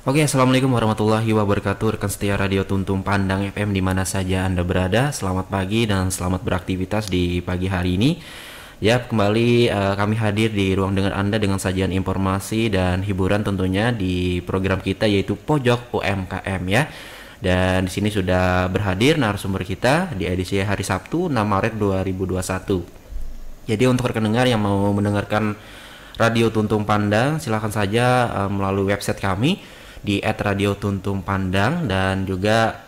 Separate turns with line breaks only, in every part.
Oke, assalamualaikum warahmatullahi wabarakatuh. Rekan setia Radio Tuntung Pandang FM di mana saja Anda berada. Selamat pagi dan selamat beraktivitas di pagi hari ini. Ya, kembali kami hadir di ruang dengar Anda dengan sajian informasi dan hiburan tentunya di program kita yaitu Pojok UMKM ya. Dan di sini sudah berhadir narasumber kita di edisi hari Sabtu 6 Maret 2021. Jadi untuk rekan dengar yang mau mendengarkan Radio Tuntung Pandang, silakan saja melalui website kami di @radiotuntungpandang dan juga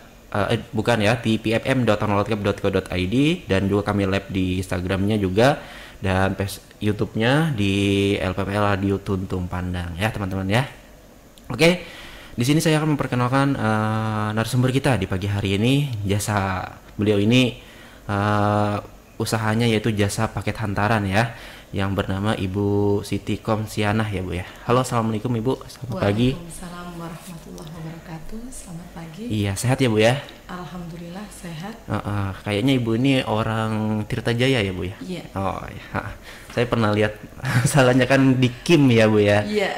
bukan ya di pfm.onloadcap.co.id dan juga kami live di Instagramnya juga dan YouTube-nya di LPPL Radio Tuntung Pandang ya teman-teman ya. Oke, di sini saya akan memperkenalkan narasumber kita di pagi hari ini. Jasa beliau ini usahanya yaitu jasa paket hantaran ya, yang bernama Ibu Siti Komsianah ya Bu ya. Halo, assalamualaikum Ibu, selamat pagi.
Waalaikumsalam warahmatullahi wabarakatuh. Selamat pagi.
Iya, sehat ya Bu ya?
Alhamdulillah sehat.
Kayaknya Ibu ini orang Tirta Jaya ya Bu ya?
Iya.
Oh ya, saya pernah lihat salahnya kan di Kim ya Bu ya?
Iya.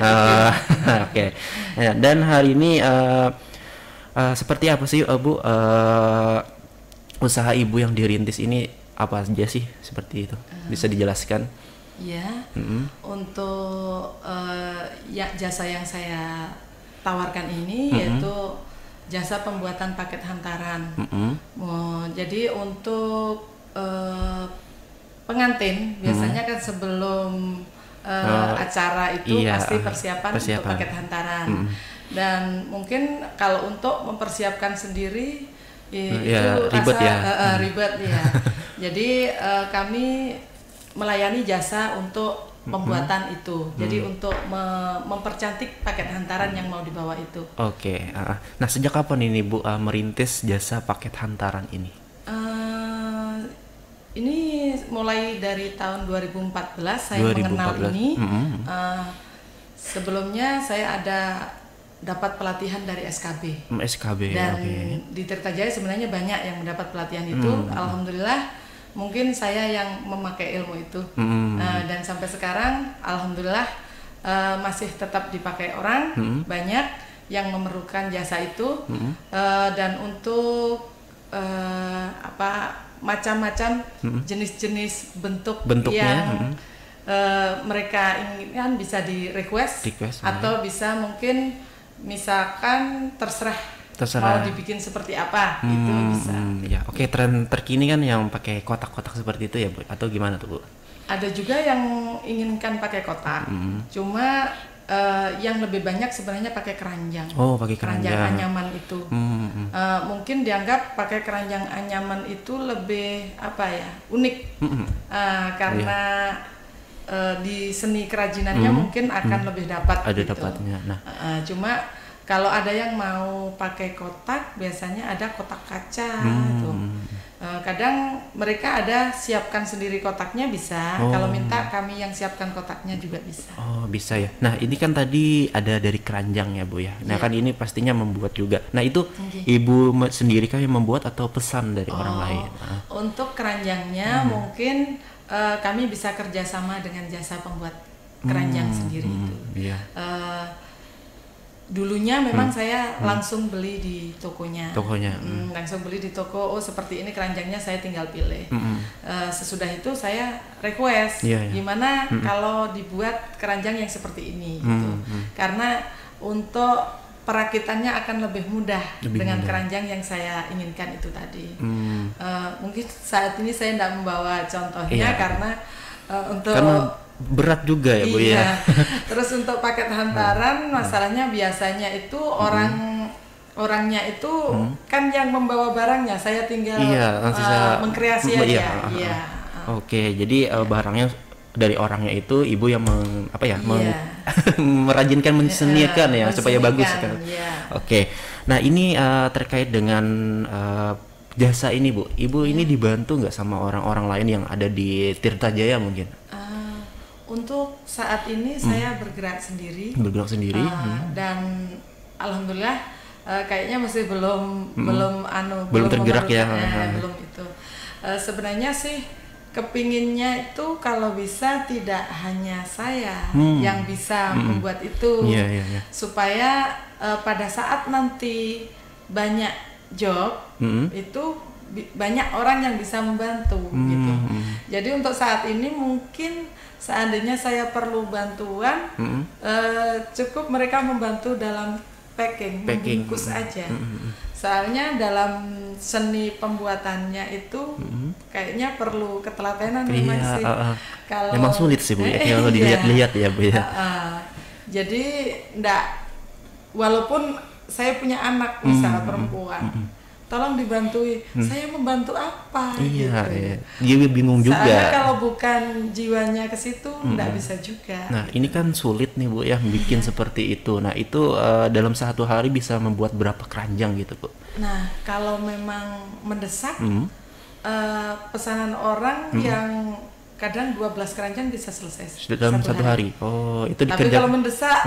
Oke. Ya, dan hari ini seperti apa sih Bu usaha Ibu yang dirintis ini apa aja sih seperti itu? Bisa dijelaskan?
Iya. Untuk ya jasa yang saya tawarkan ini yaitu jasa pembuatan paket hantaran. Jadi untuk pengantin biasanya kan sebelum acara itu
iya,
pasti persiapan untuk paket hantaran. Dan mungkin kalau untuk mempersiapkan sendiri itu
ribet
rasa
ya.
ribet ya. Jadi kami melayani jasa untuk pembuatan itu. Jadi untuk mempercantik paket hantaran yang mau dibawa itu.
Oke. Nah, sejak kapan ini Bu merintis jasa paket hantaran ini?
Ini mulai dari tahun 2014 saya mengenal ini. Sebelumnya saya ada dapat pelatihan dari SKB.
SKB.
Dan di Tirta Jaya sebenarnya banyak yang mendapat pelatihan itu. Alhamdulillah, mungkin saya yang memakai ilmu itu. Dan sampai sekarang, alhamdulillah masih tetap dipakai orang. Banyak yang memerlukan jasa itu. Dan untuk macam-macam jenis-jenis bentuknya yang mereka inginkan bisa di request atau bisa mungkin misalkan terserah mau dibikin seperti apa itu bisa.
Ya, oke. Tren terkini kan yang pakai kotak-kotak seperti itu ya Bu, atau gimana tuh Bu?
Ada juga yang inginkan pakai kotak, cuma yang lebih banyak sebenarnya pakai keranjang.
Oh, pakai keranjang
anyaman itu. Mungkin dianggap pakai keranjang anyaman itu lebih unik karena di seni kerajinannya mungkin akan lebih dapat.
Ada
gitu.
dapatnya. Nah,
cuma kalau ada yang mau pakai kotak, biasanya ada kotak kaca. Kadang mereka ada siapkan sendiri kotaknya bisa. Kalau minta kami yang siapkan kotaknya juga bisa.
Oh, bisa ya. Nah, ini kan tadi ada dari keranjang ya Bu ya. Nah, kan ini pastinya membuat juga. Nah, itu Ibu sendiri kan yang membuat atau pesan dari orang lain?
Untuk keranjangnya mungkin kami bisa kerjasama dengan jasa pembuat keranjang sendiri itu.
Iya.
Dulunya memang saya langsung beli di tokonya. Langsung beli di toko. Oh, seperti ini keranjangnya, saya tinggal pilih. Sesudah itu saya request gimana kalau dibuat keranjang yang seperti ini gitu. Karena untuk perakitannya akan lebih mudah dengan keranjang yang saya inginkan itu tadi. Mungkin saat ini saya tidak membawa contohnya karena
karena berat juga ya Bu ya.
Terus untuk paket hantaran masalahnya biasanya itu orangnya itu kan yang membawa barangnya, saya tinggal mengkreasi aja.
Oke, jadi barangnya dari orangnya itu Ibu yang merajinkan, menseniakan ya supaya bagus kan. Oke. Nah, ini terkait dengan jasa ini Bu. Ibu ini dibantu nggak sama orang-orang lain yang ada di Tirta Jaya mungkin?
Untuk saat ini saya bergerak sendiri. Dan alhamdulillah kayaknya masih belum
tergerak ya.
Belum itu. Sebenarnya sih kepinginnya itu kalau bisa tidak hanya saya yang bisa membuat itu, supaya pada saat nanti banyak job itu banyak orang yang bisa membantu gitu. Jadi untuk saat ini mungkin seandainya saya perlu bantuan, cukup mereka membantu dalam packing. Membungkus aja. Soalnya dalam seni pembuatannya itu kayaknya perlu ketelatenan memang sih.
Kalau memang sulit sih Bu ya, kalau dilihat-lihat ya Bu ya.
Jadi walaupun saya punya anak misalnya perempuan, tolong dibantuin. Saya membantu apa?
Iya, dia bingung juga.
Soalnya kalau bukan jiwanya ke situ, nggak bisa juga.
Nah, ini kan sulit nih Bu ya, bikin seperti itu. Nah, itu dalam satu hari bisa membuat berapa keranjang gitu Bu?
Nah, kalau memang mendesak, pesanan orang yang kadang 12 keranjang bisa selesai
dalam satu hari. Oh, itu
dikerjakan. Tapi kalau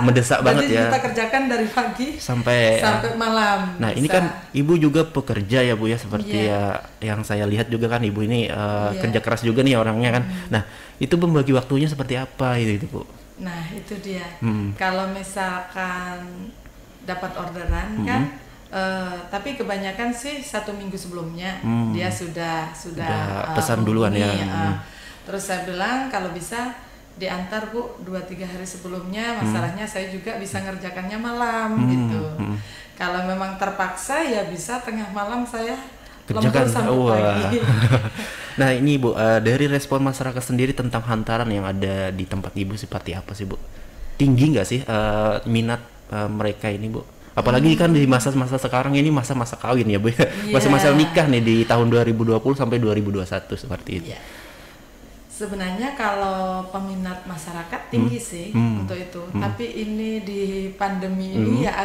mendesak banget ya. Kita kerjakan dari pagi sampai malam.
Nah, bisa. Ini kan Ibu juga pekerja ya Bu ya, seperti ya yang saya lihat juga kan Ibu ini kerja keras juga nih orangnya kan. Nah, itu membagi waktunya seperti apa itu Bu?
Nah, itu dia. Kalau misalkan dapat orderan kan, tapi kebanyakan sih 1 minggu sebelumnya dia sudah
pesan duluan ya.
Terus saya bilang kalau bisa diantar Bu 2-3 hari sebelumnya, masalahnya saya juga bisa ngerjakannya malam gitu. Kalau memang terpaksa ya bisa tengah malam saya lembur sampai pagi.
Nah ini Bu, dari respon masyarakat sendiri tentang hantaran yang ada di tempat Ibu seperti apa sih Bu? Tinggi nggak sih minat mereka ini Bu? Apalagi kan di masa-masa sekarang ini masa-masa kawin ya Bu ya, masa-masa nikah nih di tahun 2020 sampai 2021 seperti itu.
Sebenarnya kalau peminat masyarakat tinggi sih untuk itu, tapi ini di pandemi ini ya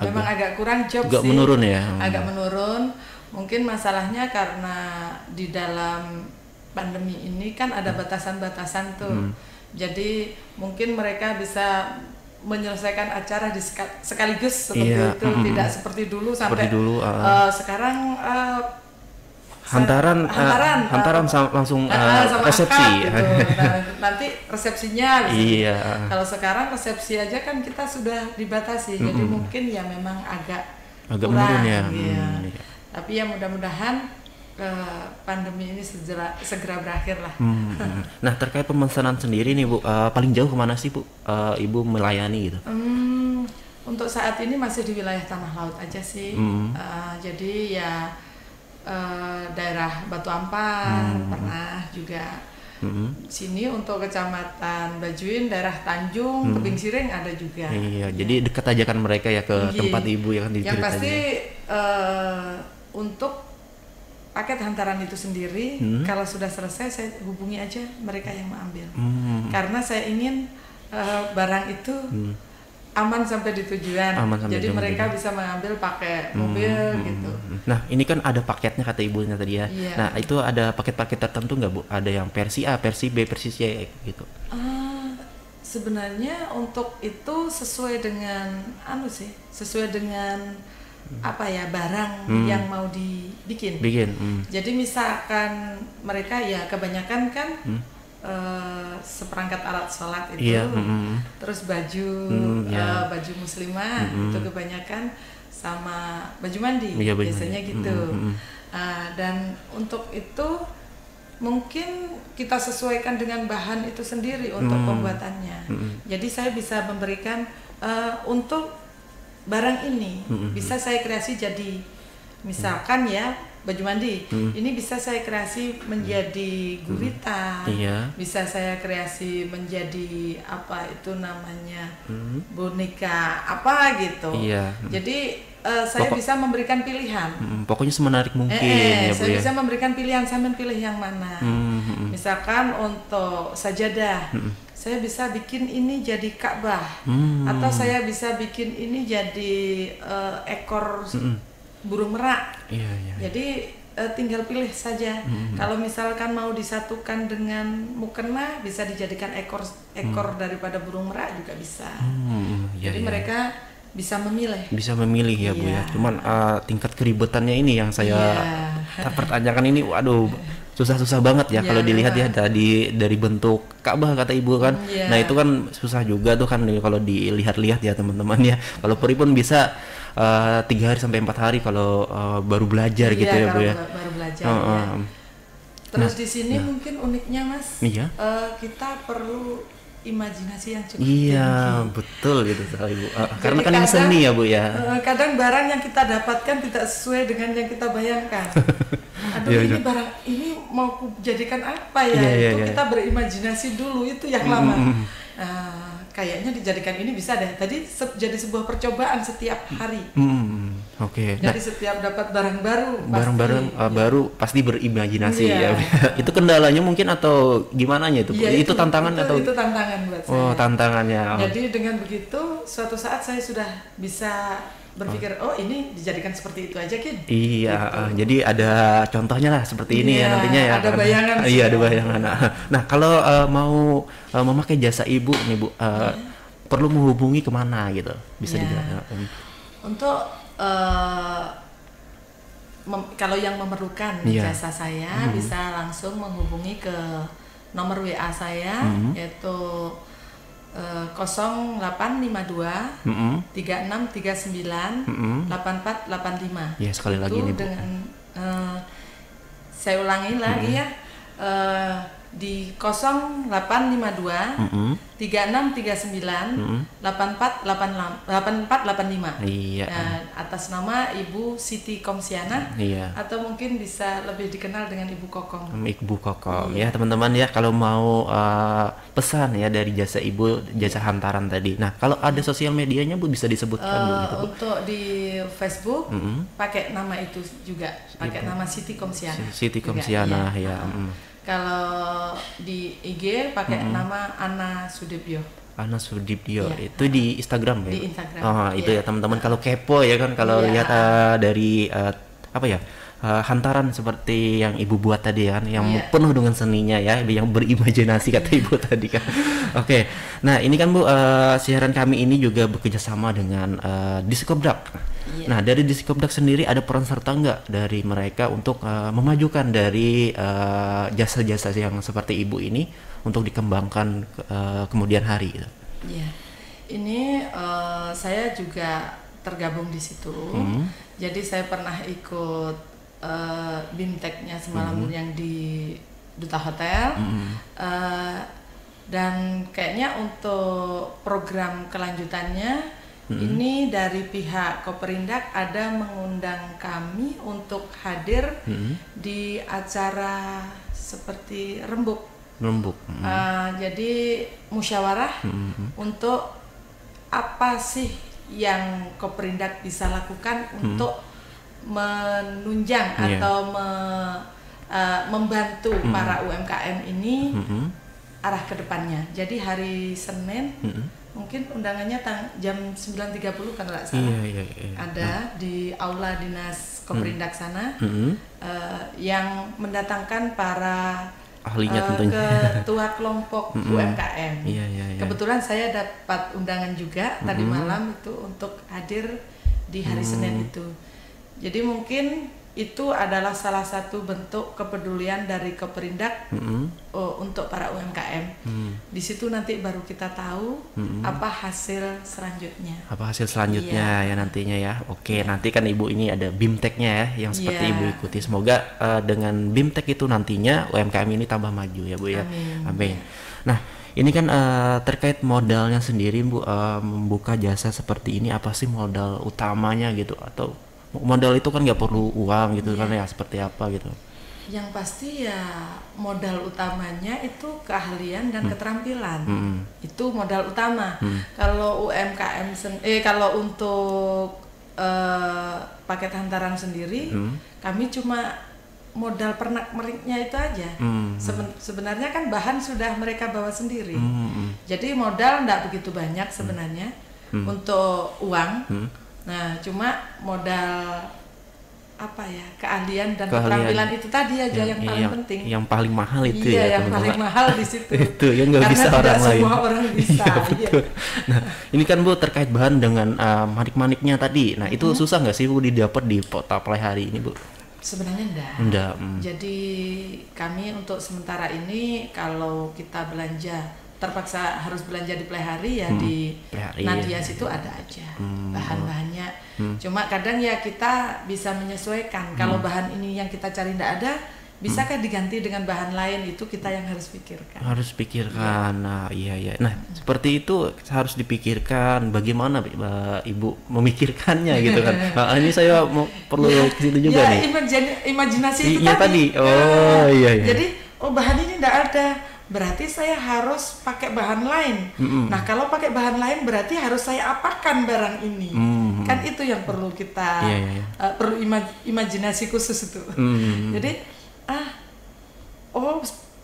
memang agak kurang job
agak sih. Menurun ya.
Agak menurun. Mungkin masalahnya karena di dalam pandemi ini kan ada batasan-batasan tuh. Jadi mungkin mereka bisa menyelesaikan acara sekaligus seperti itu, tidak seperti dulu sampai sekarang
hantaran langsung resepsi.
Gitu. Nanti resepsinya. Kalau sekarang resepsi aja kan kita sudah dibatasi, jadi mungkin ya memang agak kurang,
menurun ya.
Tapi ya mudah-mudahan pandemi ini segera berakhir lah.
Nah terkait pemesanan sendiri nih Bu, paling jauh kemana sih Bu Ibu melayani gitu?
Untuk saat ini masih di wilayah Tanah Laut aja sih. Jadi ya daerah Batu Ampar pernah juga. Sini untuk kecamatan Bajuin, daerah Tanjung, Tebing Sireng ada juga.
Jadi dekat aja kan mereka ya ke tempat Ibu ya kan.
Yang pasti untuk paket hantaran itu sendiri, kalau sudah selesai saya hubungi aja mereka yang mengambil. Karena saya ingin barang itu aman sampai di tujuan. Jadi mereka bisa mengambil pakai mobil gitu.
Nah ini kan ada paketnya kata Ibunya tadi ya. Nah itu ada paket-paket tertentu nggak Bu? Ada yang versi A, versi B, versi C gitu?
Sebenarnya untuk itu sesuai dengan sesuai dengan barang yang mau dibikin. Jadi misalkan mereka ya kebanyakan kan seperangkat alat sholat itu, terus baju baju muslimah itu kebanyakan, sama baju mandi biasanya gitu. Dan untuk itu mungkin kita sesuaikan dengan bahan itu sendiri untuk pembuatannya. Jadi saya bisa memberikan untuk barang ini bisa saya kreasi jadi misalkan ya baju mandi, ini bisa saya kreasi menjadi gurita, bisa saya kreasi menjadi boneka apa gitu. Jadi saya bisa memberikan pilihan.
Pokoknya semenarik mungkin ya Bu
saya
ya.
bisa memberikan pilihan, sambil pilih yang mana. Misalkan untuk sajadah, saya bisa bikin ini jadi Ka'bah, atau saya bisa bikin ini jadi ekor burung merak. Jadi tinggal pilih saja. Kalau misalkan mau disatukan dengan mukena, bisa dijadikan ekor daripada burung merak juga bisa. Jadi mereka bisa memilih
ya Bu ya. Cuman tingkat keribetannya ini yang saya pertanyakan ini, waduh susah banget ya kalau dilihat ya dari bentuk Ka'bah kata ibu kan. Nah itu kan susah juga tuh kan kalau dilihat-lihat ya teman-teman ya. Kalau peri pun bisa 3 hari sampai 4 hari kalau baru belajar gitu ya bu ya.
Baru belajar. Ya. Terus di sini mungkin uniknya Mas, kita perlu imajinasi yang cukup tinggi.
Betul gitu sekali Bu. Karena kan ini seni ya Bu ya.
Kadang barang yang kita dapatkan tidak sesuai dengan yang kita bayangkan. Aduh ini barang ini mau jadikan apa ya? Kita berimajinasi dulu itu yang lama. Kayaknya dijadikan ini bisa deh. Tadi jadi sebuah percobaan setiap hari. Jadi setiap dapat barang baru pasti berimajinasi ya.
Itu kendalanya mungkin atau gimana itu? Itu tantangan atau?
Itu tantangan buat saya.
Oh tantangannya.
Jadi dengan begitu suatu saat saya sudah bisa berpikir ini dijadikan seperti itu aja Kin.
Gitu. Jadi ada contohnya lah seperti ini ya nantinya ya.
Ada bayangan.
Ada bayangan. Nah kalau mau memakai jasa ibu nih Bu, perlu menghubungi kemana gitu? Bisa dijelaskan?
Untuk kalau yang memerlukan jasa saya bisa langsung menghubungi ke nomor WA saya yaitu 0852 3639 8485.
Ya sekali lagi nih Bu.
Dengan saya ulangi lagi ya. Di 0852 3639 8485. Atas nama Ibu Siti Komsiana atau mungkin bisa lebih dikenal dengan Ibu Kokong.
Ibu Kokong ya teman-teman ya, kalau mau pesan ya dari jasa Ibu, jasa hantaran tadi. Nah kalau ada sosial medianya Bu bisa disebutkan Bu gitu Bu.
Untuk di Facebook pakai nama itu juga, pakai nama Siti Komsiana.
Siti Komsiana ya.
Kalau di IG pakai nama Ana Sudibyo.
Ana Sudibyo itu di Instagram ya.
Di Instagram.
Itu ya teman-teman kalau kepo ya kan, kalau lihat dari hantaran seperti yang Ibu buat tadi kan, yang penuh dengan seninya ya, yang berimajinasi kata Ibu tadi kan. Oke. Nah, ini kan Bu, siaran kami ini juga bekerja sama dengan Diskopdak. Nah, dari Diskopdak sendiri ada peran serta nggak dari mereka untuk memajukan dari jasa-jasa yang seperti Ibu ini untuk dikembangkan kemudian hari gitu?
Iya. Ini saya juga tergabung di situ. Jadi saya pernah ikut BIMTEK-nya semalam yang di Duta Hotel. Dan kayaknya untuk program kelanjutannya ini dari pihak Koperindak ada mengundang kami untuk hadir di acara seperti rembuk. Jadi musyawarah untuk apa sih yang Koperindak bisa lakukan untuk menunjang atau membantu para UMKM ini arah ke depannya. Jadi hari Senin mungkin undangannya jam 9.30 kan nggak salah. Ada di aula dinas Koperindak sana yang mendatangkan para
ahlinya tentunya,
ketua kelompok UMKM. Kebetulan saya dapat undangan juga tadi malam itu untuk hadir di hari Senin itu. Jadi mungkin itu adalah salah satu bentuk kepedulian dari Koperindak untuk para UMKM. Di situ nanti baru kita tahu apa hasil selanjutnya.
Ya nantinya ya. Oke, nanti kan Ibu ini ada BIMTEK-nya ya yang seperti Ibu ikuti. Semoga dengan BIMTEK itu nantinya UMKM ini tambah maju ya Bu ya. Amin. Nah, ini kan terkait modalnya sendiri Bu, membuka jasa seperti ini apa sih modal utamanya gitu, atau modal itu kan nggak perlu uang gitu kan ya, seperti apa gitu?
Yang pasti ya modal utamanya itu keahlian dan keterampilan. Itu modal utama. Kalau UMKM kalau untuk paket hantaran sendiri kami cuma modal pernak-perniknya itu aja. Sebenarnya kan bahan sudah mereka bawa sendiri. Jadi modal nggak begitu banyak sebenarnya untuk uang. Nah, cuma modal keahlian dan keterampilan itu tadi aja yang paling penting.
Yang paling mahal itu
yang paling mahal di situ.
Itu yang nggak bisa orang lain.
Semua orang bisa.
Betul. Nah, ini kan Bu terkait bahan dengan manik-maniknya tadi. Nah, itu susah nggak sih Bu didapat di Kota Play hari ini Bu?
Sebenarnya enggak. Jadi kami untuk sementara ini kalau kita belanja terpaksa harus belanja di Plehari ya di Nadia situ ada aja bahan-bahannya. Cuma kadang ya kita bisa menyesuaikan. Kalau bahan ini yang kita cari enggak ada, bisakah diganti dengan bahan lain, itu kita yang harus pikirkan.
Harus pikirkan. Nah, iya. Nah, seperti itu harus dipikirkan. Bagaimana Ibu memikirkannya gitu kan? Nah, ini saya perlu ke situ juga nih.
Imajinasi itu
tadi. Oh, iya.
Jadi, bahan ini enggak ada. Berarti saya harus pakai bahan lain. Nah, kalau pakai bahan lain berarti harus saya apakan barang ini. Kan itu yang perlu kita perlu imajinasi khusus itu. Jadi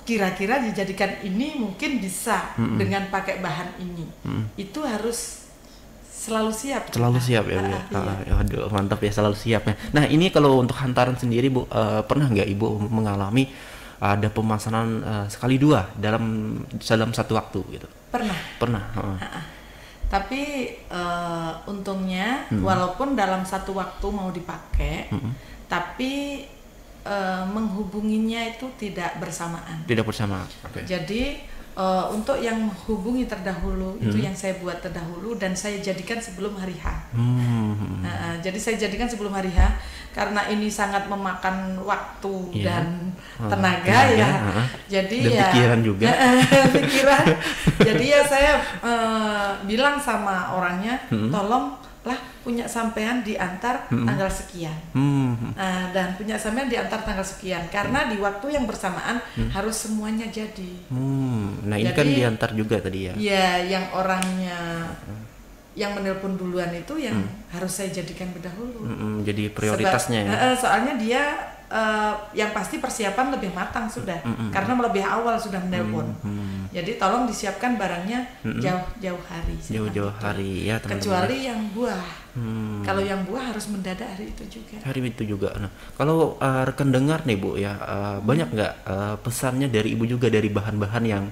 kira-kira dijadikan ini mungkin bisa dengan pakai bahan ini. Itu harus selalu siap.
Selalu siap ya, Bu. Aduh, mantap ya, selalu siap ya. Nah, ini kalau untuk hantaran sendiri, Bu, pernah nggak Ibu mengalami ada pemesanan sekali dua dalam satu waktu gitu? Pernah.
Tapi untungnya walaupun dalam satu waktu mau dipakai, tapi menghubunginya itu tidak bersamaan.
Okay.
Jadi untuk yang menghubungi terdahulu itu yang saya buat terdahulu dan saya jadikan sebelum hari H. Jadi saya jadikan sebelum hari H karena ini sangat memakan waktu dan tenaga ya. Jadi
dan pikiran juga.
Pikiran. Jadi ya saya bilang sama orangnya, tolong lah punya sampean diantar tanggal sekian, dan punya sampean diantar tanggal sekian karena di waktu yang bersamaan harus semuanya jadi.
Nah ini jadi, kan diantar juga tadi ya?
Ya, yang orangnya yang menelpon duluan itu yang harus saya jadikan berdahulu.
Jadi prioritasnya.
Soalnya dia yang pasti persiapan lebih matang sudah, karena lebih awal sudah menelpon. Jadi tolong disiapkan barangnya jauh-jauh hari.
Jauh-jauh hari ya teman-teman.
Kecuali yang buah. Kalau yang buah harus mendadak hari itu juga.
Nah, kalau rekan dengar nih Bu ya, banyak nggak pesannya dari Ibu juga dari bahan-bahan yang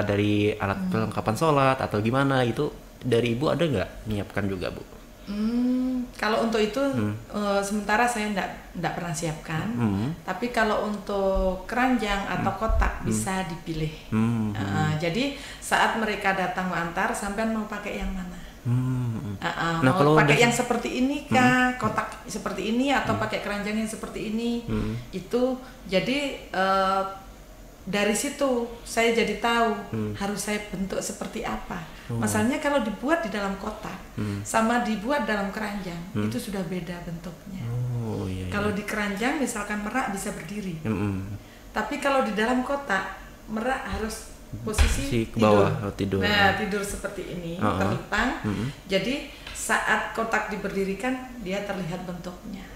dari alat perlengkapan sholat atau gimana itu dari Ibu ada nggak menyiapkan juga Bu?
Kalau untuk itu sementara saya enggak pernah siapkan. Tapi kalau untuk keranjang atau kotak bisa dipilih. Jadi saat mereka datang mengantar, sampean mau pakai yang mana?
Nah,
mau
kalau
pakai yang seperti ini kah, kotak seperti ini atau pakai keranjang yang seperti ini? Itu jadi dari situ saya jadi tahu harus saya bentuk seperti apa. Masalahnya kalau dibuat di dalam kotak sama dibuat dalam keranjang itu sudah beda bentuknya. Kalau di keranjang misalkan merak bisa berdiri, tapi kalau di dalam kotak merak harus posisi
ke bawah tidur.
Nah, tidur seperti ini terlentang. Jadi saat kotak diberdirikan dia terlihat bentuknya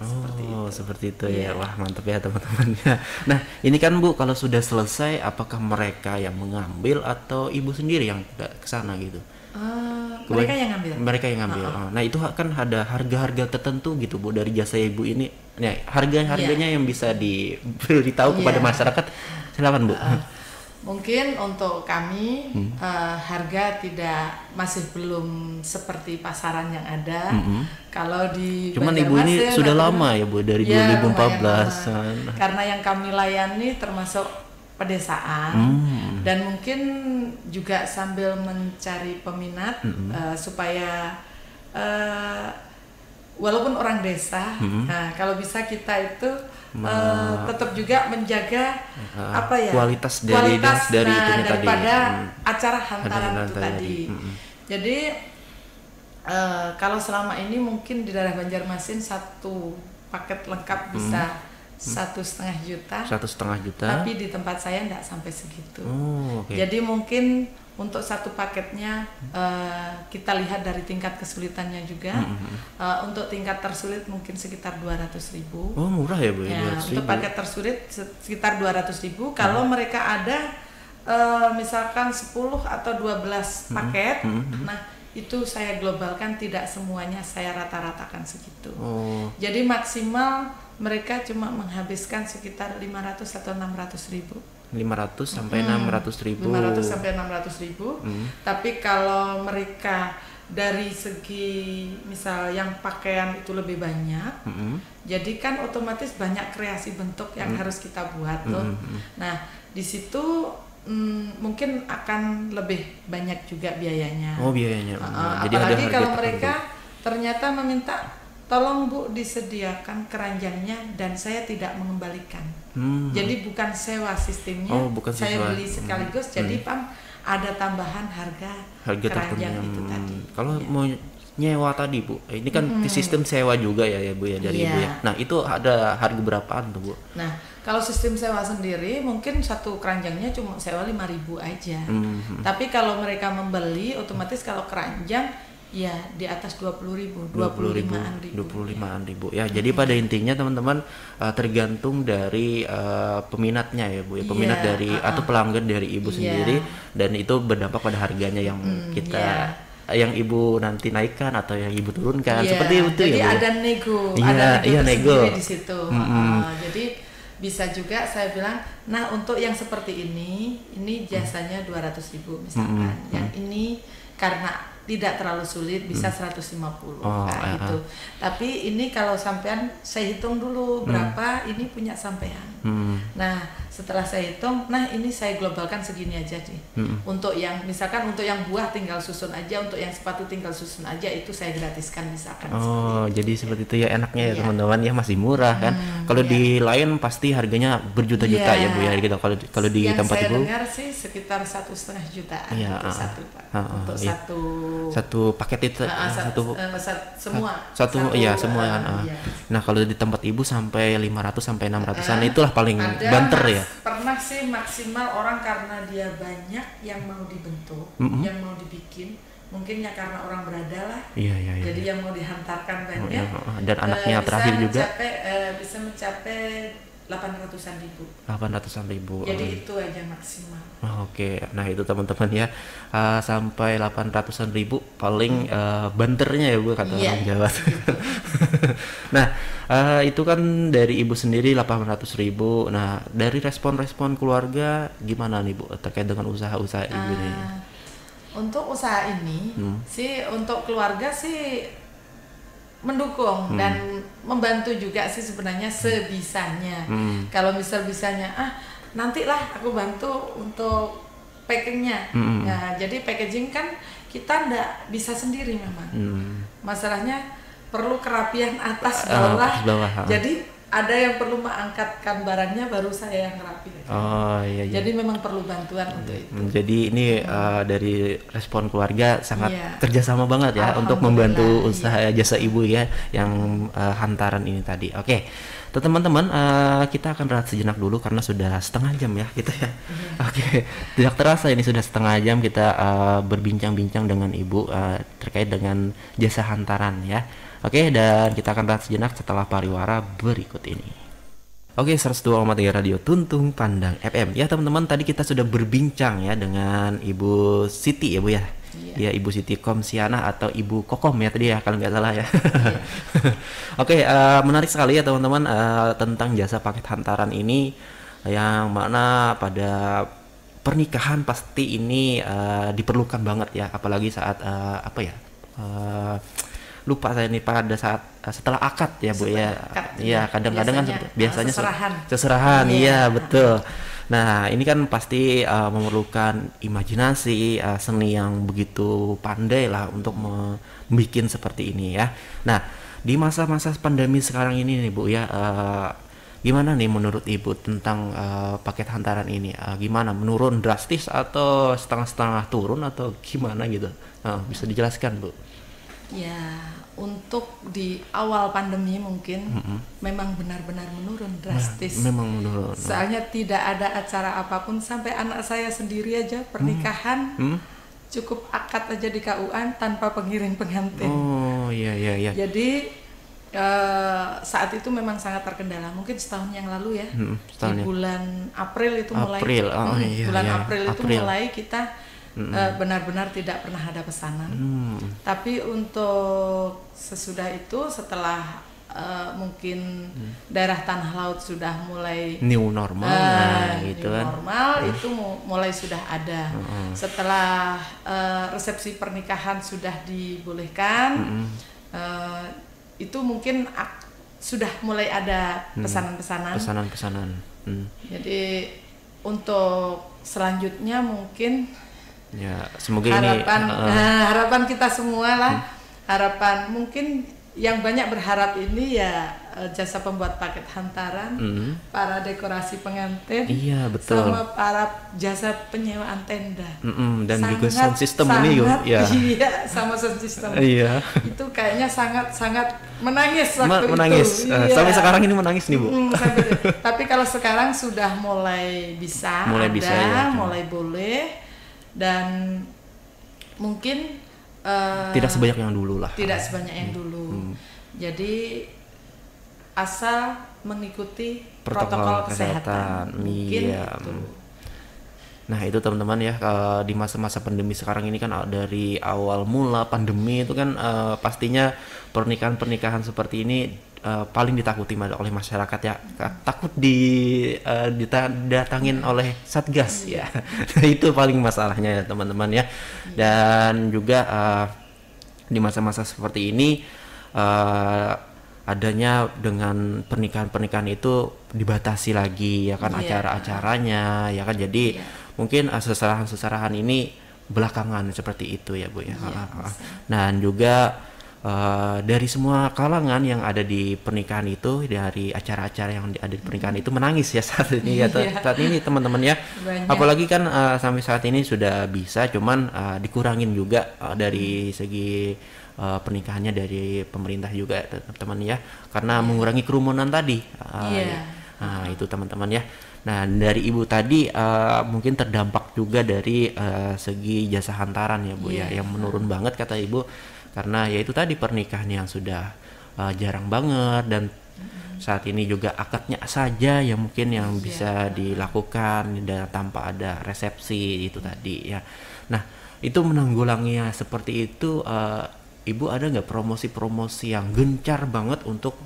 seperti itu ya. Wah, mantap ya teman-teman. Nah, ini kan Bu kalau sudah selesai apakah mereka yang mengambil atau Ibu sendiri yang ke sana gitu?
Mereka yang ngambil.
Nah, itu kan ada harga-harga tertentu gitu Bu dari jasa Ibu ini. Nah, harganya yang bisa diberitahu kepada masyarakat. Silakan Bu.
Mungkin untuk kami harga masih belum seperti pasaran yang ada. Kalau di
cuman Ibu ini sudah lama ya Bu dari 2014.
Karena yang kami layani termasuk pedesaan dan mungkin juga sambil mencari peminat supaya walaupun orang desa, kalau bisa kita itu tetap juga menjaga
kualitas daripada
acara hantaran itu tadi. Jadi kalau selama ini mungkin di daerah Banjarmasin satu paket lengkap bisa 1,5 juta. Tapi di tempat saya enggak sampai segitu. Jadi mungkin untuk satu paketnya kita lihat dari tingkat kesulitannya juga. Untuk tingkat tersulit mungkin sekitar 200.000.
Murah ya Bu?
Ya, untuk paket tersulit sekitar 200.000. Kalau mereka ada misalkan 10 atau 12 paket, nah itu saya globalkan, tidak semuanya saya rata-ratakan segitu. Jadi maksimal mereka cuma menghabiskan sekitar 500 atau 600.000.
500 sampai 600.000.
500 sampai 600.000. Tapi kalau mereka dari segi misal yang pakaian itu lebih banyak, jadi kan otomatis banyak kreasi bentuk yang harus kita buat tuh. Nah di situ mungkin akan lebih banyak juga biayanya.
Oh biayanya.
Jadi apalagi kalau mereka ternyata meminta, tolong Bu disediakan keranjangnya dan saya tidak mengembalikan. Jadi bukan sewa sistemnya, saya beli sekaligus. Jadi Pam ada tambahan harga keranjang itu tadi.
Kalau mau nyewa tadi Bu, ini kan sistem sewa juga ya Bu ya dari Ibu ya. Nah itu ada harga berapaan tuh Bu?
Nah kalau sistem sewa sendiri mungkin satu keranjangnya cuma sewa 5.000 aja. Tapi kalau mereka membeli otomatis kalau keranjang ya di atas 20.000, 25.000
ya. Jadi pada intinya teman-teman tergantung dari peminatnya ya Bu ya, peminat dari atau pelanggan dari Ibu sendiri, dan itu berdampak pada harganya yang kita yang Ibu nanti naikkan atau yang Ibu turunkan, seperti itu
jadi
ya Bu.
Ada nego, ada nego di situ. Jadi bisa juga saya bilang, nah untuk yang seperti ini jasanya 200.000 misalkan, yang ini karena tidak terlalu sulit bisa 150 gitu. Tapi ini kalau sampean saya hitung dulu berapa ini punya sampean. Nah setelah saya hitung, nah ini saya globalkan segini aja nih. Untuk yang misalkan untuk yang buah tinggal susun aja, untuk yang sepatu tinggal susun aja, itu saya gratiskan misalkan.
Jadi seperti itu ya, enaknya ya teman-teman ya, masih murah kan. Kalau di lain pasti harganya berjuta-juta ya Bu ya gitu. Kalau di tempat Ibu.
Yang saya dengar sih sekitar 1,5 jutaan untuk satu Pak. Untuk
satu paket itu
semua.
Semua kan. Nah kalau di tempat Ibu sampai 500 sampai 600-an itulah paling banter ya.
Pernah sih maksimal orang karena dia banyak yang mau dibentuk, yang mau dibikin, mungkin ya karena orang berada lah. Jadi yang mau dihantarkan banyak.
Dan anaknya terakhir juga
bisa mencapai 800-an ribu. Jadi itu aja maksimal.
Oke. Nah itu teman-teman ya, sampai 800-an ribu paling banternya ya Bu kata orang Jawa. Nah itu kan dari Ibu sendiri 800.000. Nah dari respon keluarga gimana nih Bu terkait dengan usaha-usaha Ibu ini?
Untuk usaha ini sih, untuk keluarga sih mendukung dan membantu juga sih sebenarnya sebisanya. Kalau bisanya nantilah aku bantu untuk packingnya. Nah, jadi packaging kan kita ndak bisa sendiri memang. Masalahnya perlu kerapian atas bawah. Jadi ada yang perlu mengangkatkan barangnya, baru saya yang rapi. Jadi memang perlu bantuan untuk itu.
Jadi ini dari respon keluarga sangat kerjasama banget ya untuk membantu usaha jasa Ibu ya yang hantaran ini tadi. Oke, teman-teman kita akan rehat sejenak dulu karena sudah setengah jam ya kita ya. Oke, tidak terasa ini sudah setengah jam kita berbincang-bincang dengan Ibu terkait dengan jasa hantaran ya. Oke, dan kita akan rehat sejenak setelah pariwara berikut ini. Oke, 102,3 Radio Tuntung Pandang FM. Ya teman-teman, tadi kita sudah berbincang ya dengan Ibu Siti ya Bu ya. Ya Ibu Siti Komsiana atau Ibu Kokom ya tadi ya kalau nggak salah ya. Oke, menarik sekali ya teman-teman tentang jasa paket hantaran ini, yang mana pada pernikahan pasti ini diperlukan banget ya, apalagi saat lupa saya nih pada saat setelah akad ya Bu ya. Iya, kadang-kadang kan biasanya seserahan. Iya, betul. Nah, ini kan pasti memerlukan imajinasi, seni yang begitu pandai lah untuk membuat seperti ini ya. Nah, di masa-masa pandemi sekarang ini nih Bu ya, gimana nih menurut Ibu tentang paket hantaran ini? Gimana, menurun drastis atau setengah-setengah turun atau gimana gitu? Bisa dijelaskan Bu?
Ya, untuk di awal pandemi mungkin memang benar-benar menurun drastis.
Memang menurun.
Soalnya tidak ada acara apapun, sampai anak saya sendiri aja pernikahan cukup akad aja di KUA tanpa pengiring pengantin.
Oh iya.
Jadi saat itu memang sangat terkendala. Mungkin setahun yang lalu ya, di bulan April itu mulai. April itu mulai kita benar-benar tidak pernah ada pesanan. Tapi untuk sesudah itu, setelah mungkin daerah tanah laut sudah mulai
new normal, gitu
new
kan.
Normal itu mulai sudah ada. Setelah resepsi pernikahan sudah dibolehkan, itu mungkin sudah mulai ada pesanan-pesanan. Jadi untuk selanjutnya mungkin
ya semoga
harapan kita semua lah, harapan mungkin yang banyak berharap ini ya jasa pembuat paket hantaran, para dekorasi pengantin,
iya betul,
sama para jasa penyewaan tenda,
dan juga sound system ini ya,
iya, sama sound system,
iya,
itu kayaknya sangat menangis
menangis.
Iya.
Sampai sekarang ini menangis nih Bu.
Tapi kalau sekarang sudah mulai bisa, mulai boleh, dan mungkin
tidak sebanyak yang dulu lah.
Tidak sebanyak yang dulu. Jadi asal mengikuti protokol kesehatan.
Iya. Nah itu teman-teman ya, di masa-masa pandemi sekarang ini kan dari awal mula pandemi itu kan pastinya pernikahan seperti ini paling ditakuti oleh masyarakat ya, takut didatangin oleh Satgas ya. Itu paling masalahnya ya teman-teman ya. Dan juga di masa-masa seperti ini adanya dengan pernikahan itu dibatasi lagi ya kan, acara-acaranya ya kan, jadi mungkin seserahan ini belakangan seperti itu ya Bu ya. Dan juga dari semua kalangan yang ada di pernikahan itu, dari acara-acara yang ada di pernikahan itu menangis ya saat ini ya, saat ini teman-teman ya. Banyak. Apalagi kan sampai saat ini sudah bisa, cuman dikurangin juga dari segi pernikahannya dari pemerintah juga teman-teman ya, karena mengurangi kerumunan tadi. Nah itu teman-teman ya. Nah dari Ibu tadi mungkin terdampak juga dari segi jasa hantaran ya Bu ya, yang menurun banget kata Ibu, karena ya itu tadi pernikahan yang sudah jarang banget, dan saat ini juga akadnya saja yang mungkin yang bisa dilakukan dan tanpa ada resepsi itu tadi ya. Nah itu menanggulanginya seperti itu, Ibu ada nggak promosi-promosi yang gencar banget untuk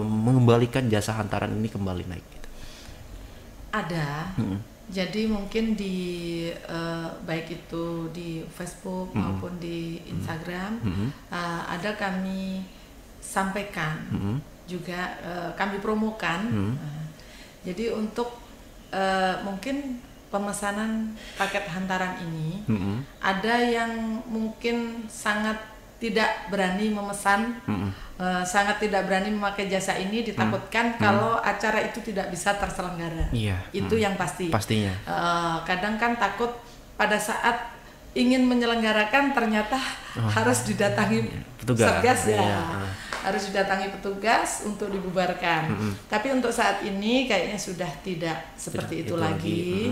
mengembalikan jasa hantaran ini kembali naik gitu?
Ada. Jadi mungkin di baik itu di Facebook maupun di Instagram ada kami sampaikan, juga kami promokan. Jadi untuk mungkin pemesanan paket hantaran ini, ada yang mungkin sangat tidak berani memesan, sangat tidak berani memakai jasa ini, ditakutkan kalau acara itu tidak bisa terselenggara. Itu yang pasti. Pastinya. Kadang kan takut pada saat ingin menyelenggarakan ternyata harus didatangi petugas harus didatangi petugas untuk dibubarkan. Tapi untuk saat ini kayaknya sudah tidak seperti itu lagi.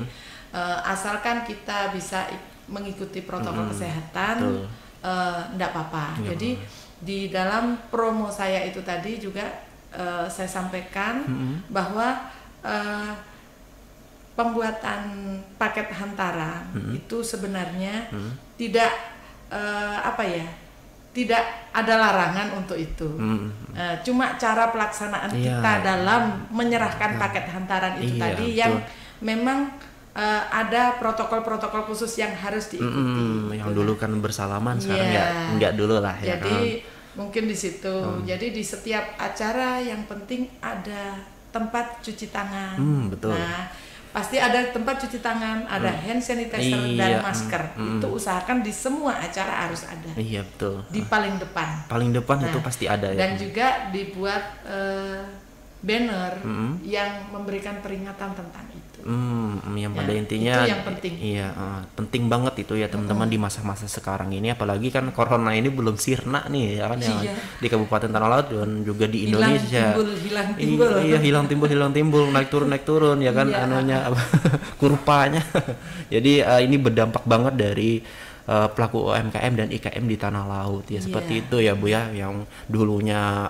Asalkan kita bisa mengikuti protokol kesehatan. Enggak apa-apa. Jadi di dalam promo saya itu tadi juga saya sampaikan bahwa pembuatan paket hantaran itu sebenarnya tidak tidak ada larangan untuk itu. Cuma cara pelaksanaan kita dalam menyerahkan paket hantaran itu tadi yang memang ada protokol-protokol khusus yang harus diikuti.
Yang dulu kan bersalaman, sekarang enggak dulu lah ya.
Jadi mungkin di situ. Jadi di setiap acara yang penting ada tempat cuci tangan.
Betul.
Nah, pasti ada tempat cuci tangan, ada hand sanitizer dan masker. Itu usahakan di semua acara harus ada.
Iya betul.
Di paling depan.
Paling depan itu pasti ada ya.
Dan juga dibuat banner yang memberikan peringatan tentang itu.
Yang pada intinya
itu yang penting.
Iya, penting banget itu ya teman-teman di masa-masa sekarang ini, apalagi kan corona ini belum sirna nih ya kan, yang di Kabupaten Tanah Laut dan juga di Indonesia. Hilang timbul, naik turun ya kan, anunya kurvanya. Jadi ini berdampak banget dari pelaku UMKM dan IKM di Tanah Laut ya, seperti itu ya Bu ya, yang dulunya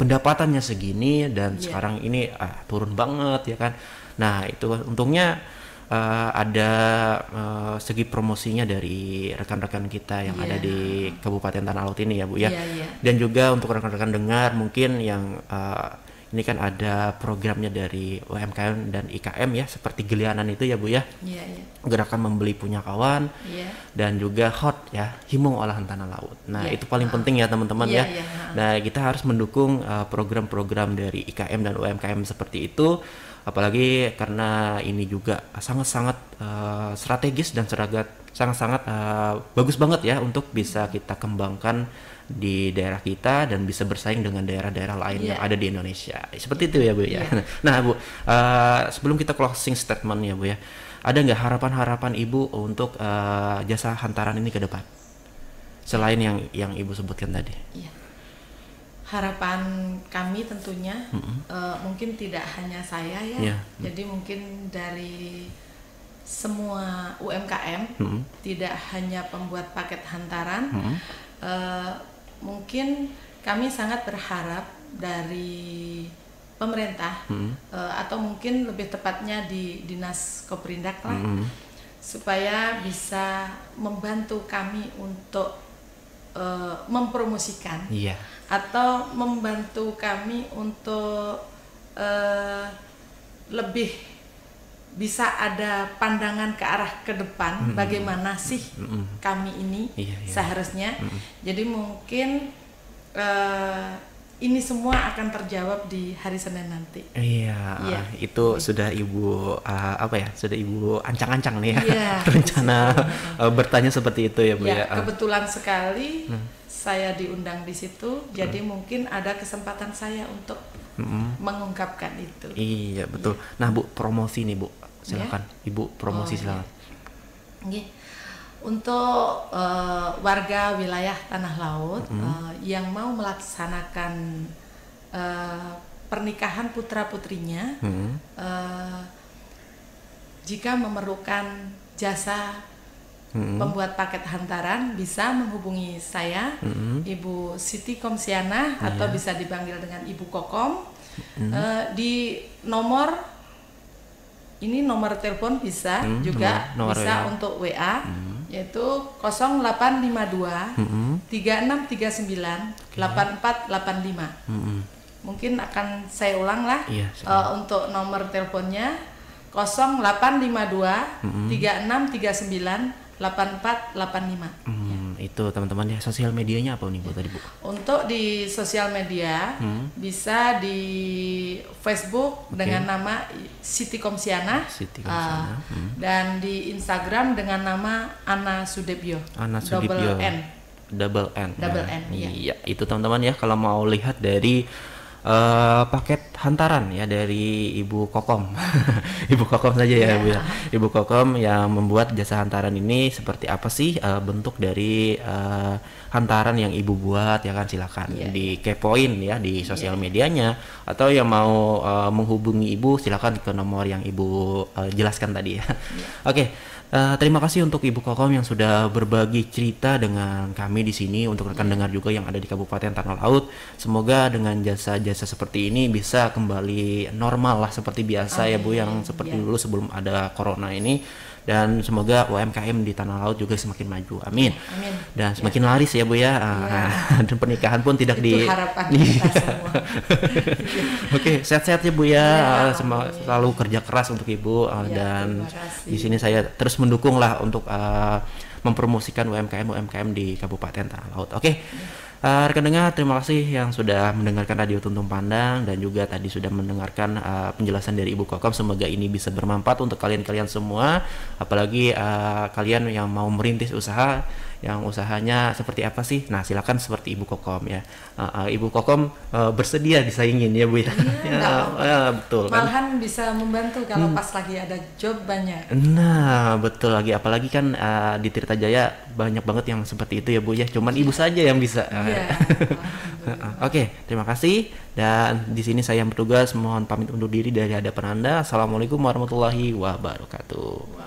pendapatannya segini dan sekarang ini turun banget ya kan. Nah itu untungnya ada segi promosinya dari rekan-rekan kita yang ada di Kabupaten Tanah Laut ini ya Bu ya. Dan juga untuk rekan-rekan dengar mungkin yang ini kan ada programnya dari UMKM dan IKM ya, seperti Gelianan itu ya Bu ya. Gerakan membeli punya kawan. Dan juga HOT ya, Himung Olahan Tanah Laut. Nah, itu paling penting ya teman-teman ya. Nah, kita harus mendukung program-program dari IKM dan UMKM seperti itu. Apalagi karena ini juga sangat-sangat strategis dan sangat-sangat bagus banget ya untuk bisa kita kembangkan di daerah kita dan bisa bersaing dengan daerah-daerah lain yang ada di Indonesia. Seperti itu ya Bu ya. Nah Bu, sebelum kita closing statement ya Bu ya, ada nggak harapan-harapan Ibu untuk jasa hantaran ini ke depan? Selain yang Ibu sebutkan tadi.
Harapan kami tentunya mungkin tidak hanya saya ya, jadi mungkin dari semua UMKM, tidak hanya pembuat paket hantaran, mungkin kami sangat berharap dari pemerintah atau mungkin lebih tepatnya di Dinas Koprindak lah, supaya bisa membantu kami untuk mempromosikan atau membantu kami untuk lebih bisa ada pandangan ke arah ke depan, bagaimana sih kami ini seharusnya. Jadi mungkin ini semua akan terjawab di hari Senin nanti.
Itu sudah Ibu sudah Ibu ancang-ancang nih ya, rencana bertanya seperti itu ya Bu ya.
Kebetulan sekali saya diundang di situ, jadi mungkin ada kesempatan saya untuk mengungkapkan itu.
Iya betul. Nah Bu, promosi nih Bu, silakan Ibu promosi silakan.
Untuk warga wilayah Tanah Laut yang mau melaksanakan pernikahan putra putrinya, jika memerlukan jasa pembuat paket hantaran, bisa menghubungi saya, Ibu Siti Komsiana, atau bisa dipanggil dengan Ibu Kokom, di nomor telepon bisa juga, bisa untuk WA, yaitu 0852 3639 8485. Mungkin akan saya ulang lah, untuk nomor teleponnya 0852 3639 8485.
Itu teman-teman ya. Sosial medianya apa nih Bu tadi Bu?
Untuk di sosial media bisa di Facebook dengan nama Siti Komsiana, dan di Instagram dengan nama Ana Sudebyo. Double N.
Iya, itu teman-teman ya, kalau mau lihat dari paket hantaran ya dari Ibu Kokom. Ibu Kokom saja ya Bu ya. Ibu Kokom yang membuat jasa hantaran ini seperti apa sih bentuk dari hantaran yang Ibu buat ya kan, silakan dikepoin ya di sosial medianya, atau yang mau menghubungi Ibu silakan ke nomor yang Ibu jelaskan tadi ya. Oke. Terima kasih untuk Ibu Kokom yang sudah berbagi cerita dengan kami di sini, untuk rekan dengar juga yang ada di Kabupaten Tanah Laut. Semoga dengan jasa-jasa seperti ini bisa kembali normal lah seperti biasa ya Bu, yang seperti dulu sebelum ada corona ini. Dan semoga UMKM di Tanah Laut juga semakin maju, amin. Dan semakin laris ya Bu ya. Dan pernikahan pun tidak
itu harapan kita semua.
Oke, sehat-sehat ya Bu ya. Selalu kerja keras untuk Ibu, dan di sini saya terus mendukung lah untuk mempromosikan UMKM di Kabupaten Tanah Laut. Oke. Rekan dengar, terima kasih yang sudah mendengarkan Radio Tuntung Pandang, dan juga tadi sudah mendengarkan penjelasan dari Ibu Kokom. Semoga ini bisa bermanfaat untuk kalian-kalian semua, apalagi kalian yang mau merintis usaha, yang usahanya seperti apa sih. Nah silakan seperti Ibu Kokom ya. Ibu Kokom bersedia disaingin ya Bu ya. Betul.
Malahan kan bisa membantu kalau pas lagi ada job banyak.
Nah betul, apalagi kan di Tirta Jaya banyak banget yang seperti itu ya Bu ya. Cuman Ibu saja yang bisa. Oke, terima kasih. Dan di sini saya yang bertugas mohon pamit undur diri dari hadapan Anda. Assalamualaikum warahmatullahi wabarakatuh.